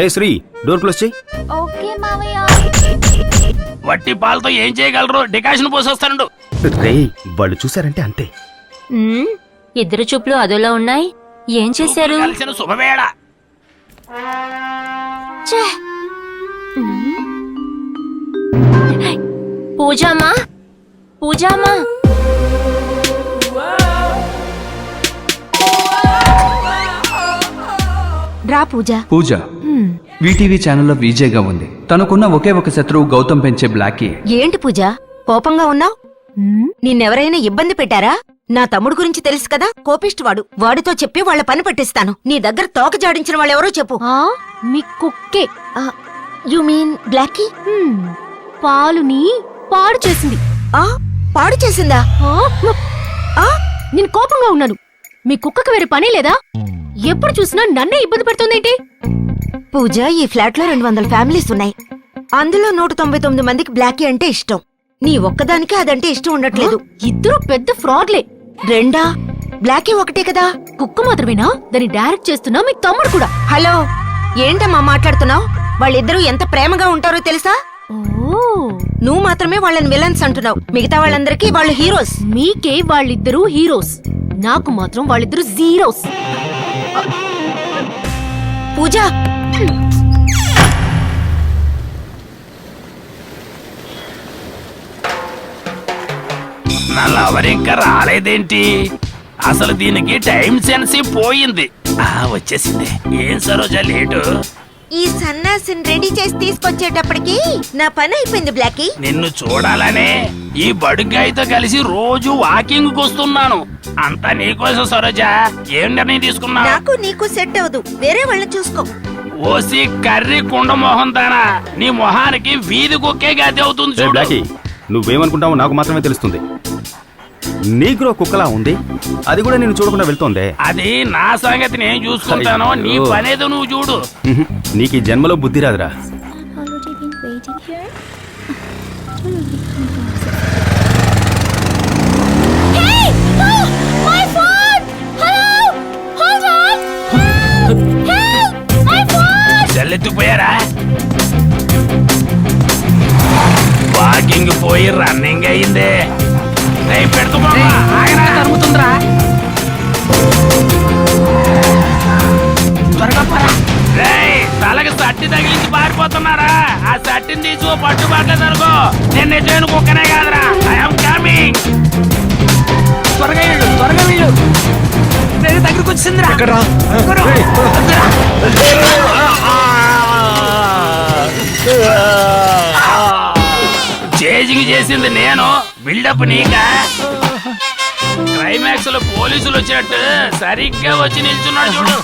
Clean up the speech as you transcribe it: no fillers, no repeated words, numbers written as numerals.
ఏ Shri, door close చెయ్యి. Okay మావయ్య. వట్టి పాలతో ఏం చేయగలరు? డికాషన్ పోసొస్తాను. రేయ్, వాళ్ళు చూసారంటే అంతే. ఇద్దరు చూపులు అదోలా ఉన్నాయి. ఏం చేశారు? కలిసిన శుభవేళ. ఛే! పూజామా, పూజామా, రా పూజ. పూజ వీటీవీ ఛానల్లో విజేగా ఉంది. తనకున్న ఒకే ఒక శత్రువు గౌతమ్ పెంచే బ్లాకీ. ఏంటి పూజ కోపంగా ఉన్నావ్? నిన్నెవరైనా ఇబ్బంది పెట్టారా? నా తమ్ముడు గురించి తెలుసు కదా, కోపిష్టివాడు. వాడితో చెప్పి వాళ్ళ పని పట్టిస్తాను. నీ దగ్గర తోక జాడించిన వాళ్ళెవరో చెప్పు. మీ కుక్కే. You mean Blacky? పాలుని పాడు చేసింది. పాడు చేసిందా? నేను కోపంగా ఉన్నాను. మీ కుక్కకి వేరే పని లేదా? ఎప్పుడు చూసినా నన్నే ఇబ్బంది పెడుతుందేంటి? పూజ, ఈ ఫ్లాట్ లో 200 ఫ్యామిలీస్ ఉన్నాయి. అందులో 199 మందికి బ్లాకీ అంటే ఇష్టం. నీ ఒక్కదానికే అదంటే ఇష్టం ఉండట్లేదు. ఇద్దరు పెద్ద ఫ్రాడ్లే. రెండా? బ్లాకీ ఒకటే కదా. కుక్క మాత్రమేనా? దాన్ని డైరెక్ట్ చేస్తున్నా మీ తమ్ముడు కూడా. హలో, ఏంటమ్మా మాట్లాడుతున్నావు? వాళ్ళిద్దరూ ఎంత ప్రేమగా ఉంటారో తెలుసా? నువ్వు మాత్రమే వాళ్ళని విలన్స్ అంటున్నావు. మిగతా వాళ్ళందరికీ వాళ్ళు హీరోస్. మీకే వాళ్ళిద్దరూ హీరోస్, నాకు మాత్రం వాళ్ళిద్దరూ జీరోస్. పూజ, నా లవర్ ఇంకా రాలేదేంటి? అసలు దీనికి టైం సెన్స్ పోయింది. వచ్చేసింది. ఏం సరోజా లేటు? ఈ సన్నాసిని రెడీ చేసి తీసుకొచ్చేటప్పటికి నా పని అయిపోయింది బ్లాకీ. నిన్ను చూడాలనే ఈ బడుగ్గాయితో కలిసి రోజు వాకింగ్ వస్తున్నాను. అంతా నీకోసం సరోజా. ఏం నిర్ణయం తీసుకున్నా? నాకు నీకు సెట్ అవదు, వేరే వాళ్ళని చూసుకో. ఓసి కర్రీ కుండ మొహం దానా, నీ మొహానికి వీధి కుక్కే గతి అవుతుంది రే చూడు. బ్లాకీ, నువ్వేమనుకుంటావో నాకు మాత్రమే తెలుస్తుంది. నీగ్రో కుక్కలా ఉంది, అది కూడా నేను చూడకుండా వెళ్తోందే. అది నా సంగతి నేను చూసుకుంటాను. నీ అయ్యో. పనేదో నువ్వు చూడు. నీకు ఈ జన్మలో బుద్ధి రాదురా. చల్లెత్తిపోయారా? వాకింగ్ పోయి రన్నింగ్ అయిందే. తరుగుతుందిరా. తలకి సట్టి తగిలించి పారిపోతున్నారా? ఆ సట్టిని తీసి పట్టుబాట్లేదు అనుకో, నేను నిజమైన కుక్కనే కాదురా. I'm coming. త్వరగా వెళ్ళు, త్వరగా వెళ్ళు. దగ్గరకు వచ్చిందిరా. చేజింగ్ చేసింది నేను, బిల్డప్ నీకా? క్లైమాక్స్ లో పోలీసులు వచ్చినట్టు సరిగ్గా వచ్చి నిల్చున్నాడు చూడు.